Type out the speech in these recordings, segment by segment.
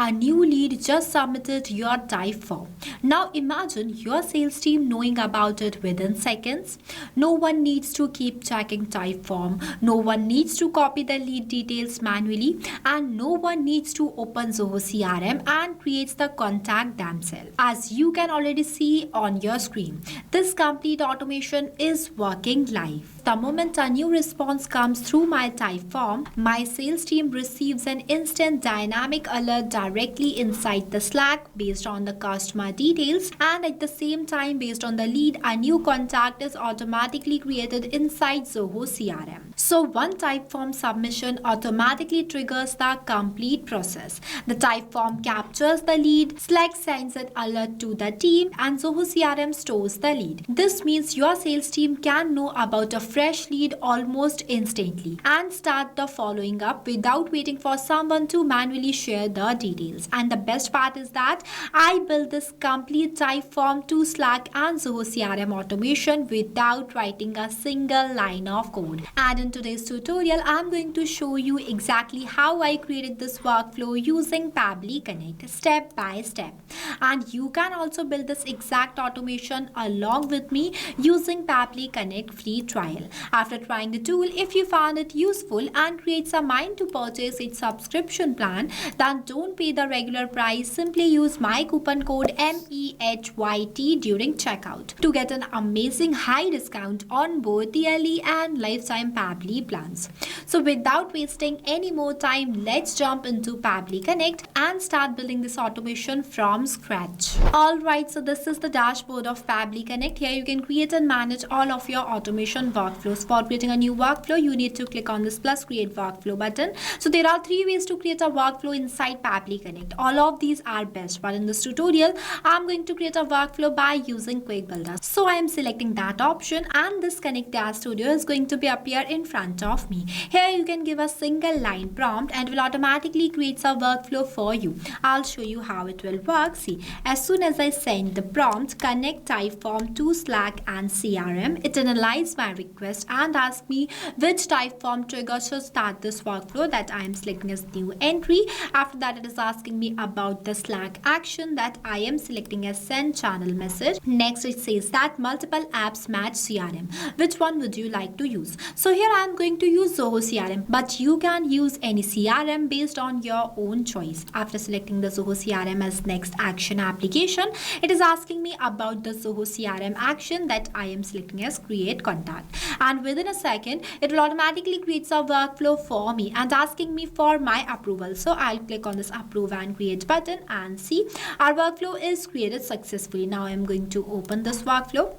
A new lead just submitted your Typeform. Now imagine your sales team knowing about it within seconds. No one needs to keep checking Typeform. No one needs to copy the lead details manually, and no one needs to open Zoho CRM and creates the contact themselves. As you can already see on your screen, this complete automation is working live. The moment a new response comes through my Typeform, my sales team receives an instant dynamic alert directly inside the Slack based on the customer details, and at the same time, based on the lead, a new contact is automatically created inside Zoho CRM. So one Typeform submission automatically triggers the complete process. The Typeform captures the lead, Slack sends an alert to the team, and Zoho CRM stores the lead. This means your sales team can know about a fresh lead almost instantly and start the following up without waiting for someone to manually share the details. And the best part is that I built this complete Typeform to Slack and Zoho CRM automation without writing a single line of code. And in today's tutorial, I'm going to show you exactly how I created this workflow using Pabbly Connect step by step. And you can also build this exact automation along with me using Pabbly Connect free trial. After trying the tool, if you found it useful and creates a mind to purchase its subscription plan, then don't pay the regular price. Simply use my coupon code MEHYT during checkout to get an amazing high discount on both yearly and lifetime Pabbly plans. So without wasting any more time, let's jump into Pabbly Connect and start building this automation from scratch. Alright, so this is the dashboard of Pabbly Connect. Here you can create and manage all of your automation workflows. For creating a new workflow, you need to click on this plus create workflow button. So there are 3 ways to create a workflow inside Pabbly Connect. All of these are best, but in this tutorial, I'm going to create a workflow by using Quick Builder. So I am selecting that option, and this Connect Dash Studio is going to be appear in front of me. Here you can give a single line prompt and it will automatically create a workflow for you. I'll show you how it will work. See, as soon as I send the prompt connect Typeform to Slack and CRM, it analyzes my request and asks me which Typeform trigger should start this workflow that I am selecting as new entry. After that, it is asking me about the Slack action that I am selecting as send channel message. Next, it says that multiple apps match CRM. Which one would you like to use? So here I am going to use Zoho CRM, but you can use any CRM based on your own choice. After selecting the Zoho CRM as next action application, it is asking me about the Zoho CRM action that I am selecting as create contact. And within a second, it will automatically create a workflow for me and asking me for my approval. So I'll click on this approve and create button and see our workflow is created successfully. Now I'm going to open this workflow.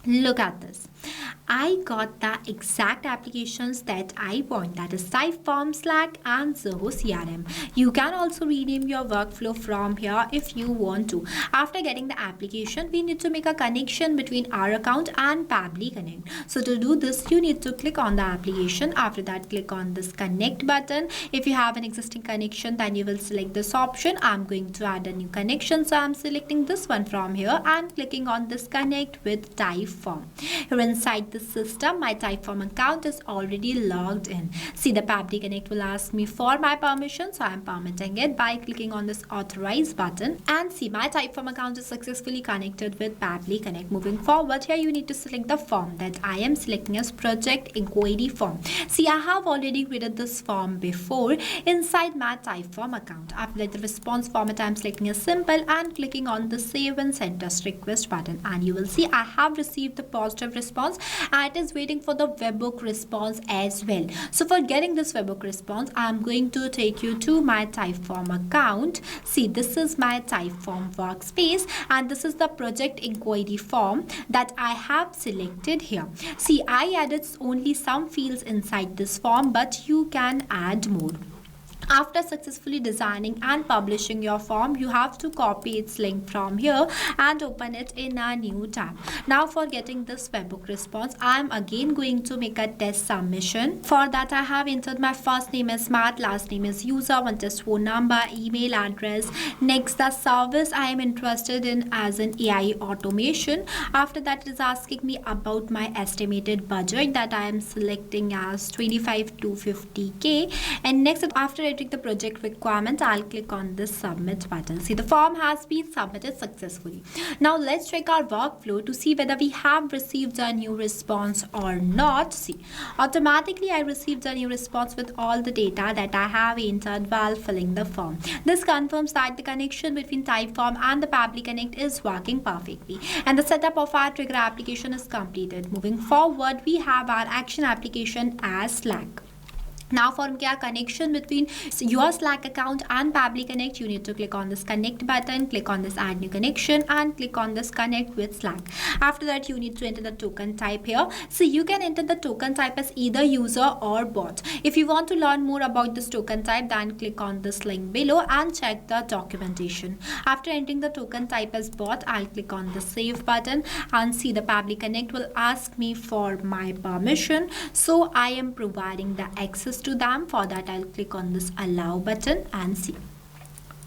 Look at this. I got the exact applications that I want, that is Typeform, Slack and Zoho CRM. You can also rename your workflow from here if you want to. After getting the application, we need to make a connection between our account and Pabbly Connect. So to do this, you need to click on the application. After that, click on this connect button. If you have an existing connection, then you will select this option. I'm going to add a new connection, so I'm selecting this one from here and clicking on this connect with Typeform. Here inside the system, my Typeform account is already logged in. See, the Pabbly Connect will ask me for my permission, so I am permitting it by clicking on this authorize button. And see, my Typeform account is successfully connected with Pabbly Connect. Moving forward, here you need to select the form that I am selecting as project inquiry form. See, I have already created this form before inside my Typeform account. After that, the response format I am selecting as simple and clicking on the save and send us request button, and you will see I have received the positive response and it is waiting for the webhook response as well. So for getting this webhook response, I am going to take you to my Typeform account. See, this is my Typeform workspace and this is the project inquiry form that I have selected here. See, I added only some fields inside this form, but you can add more. After successfully designing and publishing your form, you have to copy its link from here and open it in a new tab. Now for getting this webhook response, I am again going to make a test submission. For that, I have entered my first name as Matt, last name is user, one test phone number, email address. Next, the service I am interested in as an AI automation. After that, it is asking me about my estimated budget that I am selecting as 25 to 50k. And next, after entering the project requirement, I'll click on the submit button. See, the form has been submitted successfully. Now let's check our workflow to see whether we have received a new response or not. See, automatically I received a new response with all the data that I have entered while filling the form. This confirms that the connection between Typeform and the Pabbly Connect is working perfectly, and the setup of our trigger application is completed. Moving forward, we have our action application as Slack. Now for our connection between your Slack account and Pabbly Connect, you need to click on this connect button, click on this add new connection, and click on this connect with Slack. After that, you need to enter the token type here. So you can enter the token type as either user or bot. If you want to learn more about this token type, then click on this link below and check the documentation. After entering the token type as bot, I'll click on the save button and see the Pabbly Connect will ask me for my permission. So I am providing the access to them. For that, I'll click on this allow button and see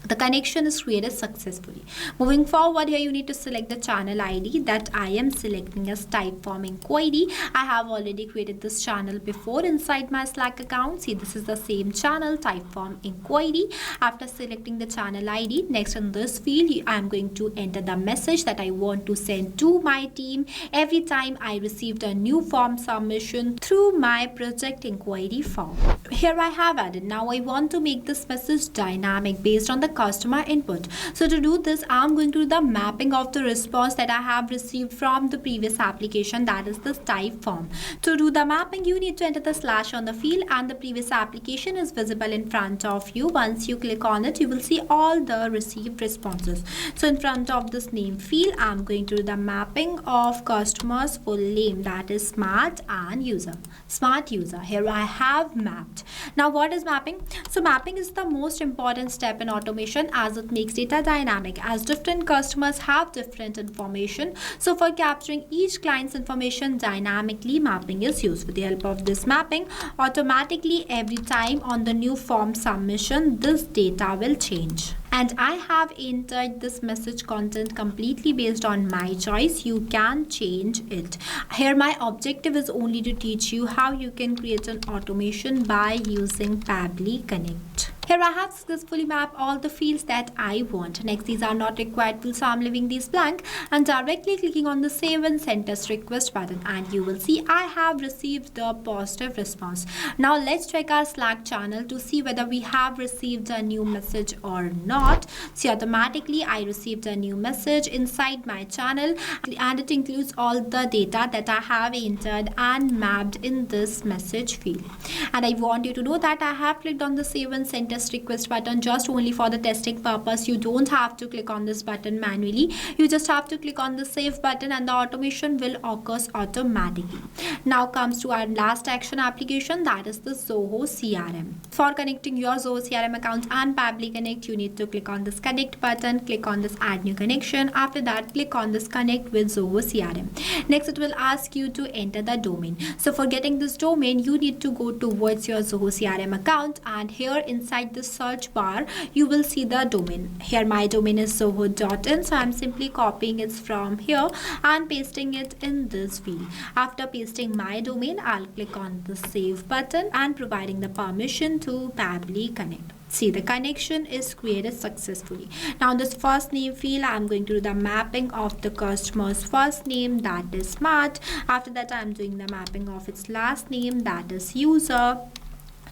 the connection is created successfully. Moving forward, here you need to select the channel ID that I am selecting as Typeform inquiry. I have already created this channel before inside my Slack account. See, this is the same channel, Typeform inquiry. After selecting the channel ID, next in this field, I am going to enter the message that I want to send to my team every time I received a new form submission through my project inquiry form. Here I have added. Now I want to make this message dynamic based on the customer input. So to do this, I'm going to do the mapping of the response that I have received from the previous application, that is this Typeform. To do the mapping, you need to enter the slash on the field and the previous application is visible in front of you. Once you click on it, you will see all the received responses. So in front of this name field, I'm going to do the mapping of customer's full name, that is smart and user. Smart user. Here I have mapped. Now what is mapping? So mapping is the most important step in automation, as it makes data dynamic, as different customers have different information. So for capturing each client's information dynamically, mapping is used. With the help of this mapping, automatically every time on the new form submission, this data will change. And I have entered this message content completely based on my choice. You can change it. Here my objective is only to teach you how you can create an automation by using Pabbly Connect. Here I have successfully mapped all the fields that I want. Next, these are not required fields, so I'm leaving these blank and directly clicking on the save and send test request button, and you will see I have received the positive response. Now let's check our Slack channel to see whether we have received a new message or not. See, automatically I received a new message inside my channel, and it includes all the data that I have entered and mapped in this message field. And I want you to know that I have clicked on the save and send test request button just only for the testing purpose. You don't have to click on this button manually. You just have to click on the save button and the automation will occur automatically. Now comes to our last action application, that is the Zoho CRM. For connecting your Zoho CRM account and Pabbly Connect, you need to click on this connect button, click on this add new connection. After that, click on this connect with Zoho CRM. Next, it will ask you to enter the domain. So for getting this domain, you need to go towards your Zoho CRM account, and here inside the search bar, you will see the domain. Here my domain is zoho.in, so I'm simply copying it from here and pasting it in this field. After pasting my domain, I'll click on the save button and providing the permission to Pabbly Connect. See, the connection is created successfully. Now in this first name field, I'm going to do the mapping of the customer's first name, that is smart. After that, I'm doing the mapping of its last name, that is user.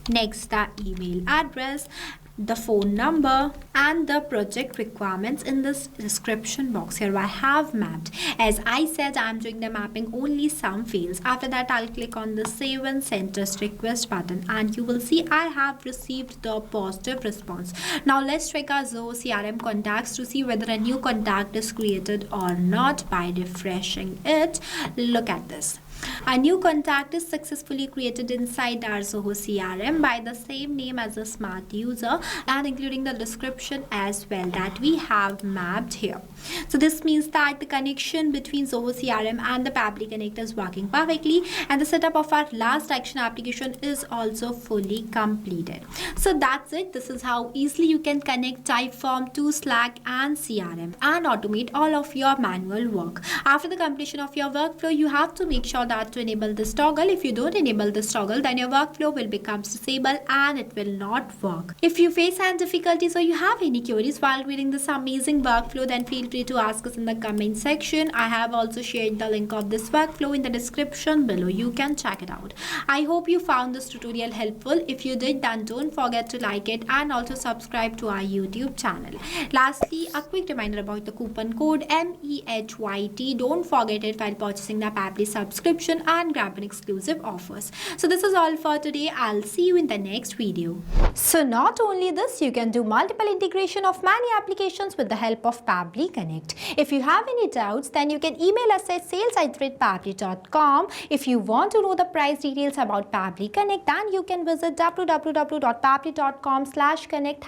Next, the email address, the phone number, and the project requirements in this description box. Here I have mapped. As I said, I'm doing the mapping only some fields. After that, I'll click on the save and send test request button, and you will see I have received the positive response. Now let's check our Zoho CRM contacts to see whether a new contact is created or not by refreshing it. Look at this. A new contact is successfully created inside our Zoho CRM by the same name as a smart user, and including the description as well that we have mapped here. So this means that the connection between Zoho CRM and the Pabbly Connect is working perfectly, and the setup of our last action application is also fully completed. So that's it. This is how easily you can connect Typeform to Slack and CRM and automate all of your manual work. After the completion of your workflow, you have to make sure that that to enable this toggle. If you don't enable this toggle, then your workflow will become disabled and it will not work. If you face any difficulties or you have any queries while reading this amazing workflow, then feel free to ask us in the comment section. I have also shared the link of this workflow in the description below. You can check it out. I hope you found this tutorial helpful. If you did, then don't forget to like it and also subscribe to our YouTube channel. Lastly, a quick reminder about the coupon code MEHYT. Don't forget it while purchasing the Pabbly subscription and grab an exclusive offers. So this is all for today. I'll see you in the next video. So not only this, you can do multiple integration of many applications with the help of Pabbly Connect. If you have any doubts, then you can email us at sales@pabbly.com. If you want to know the price details about Pabbly Connect, then you can visit www.pabbly.com/connect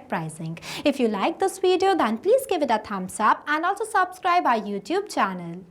#pricing. If you like this video, then please give it a thumbs up and also subscribe our YouTube channel.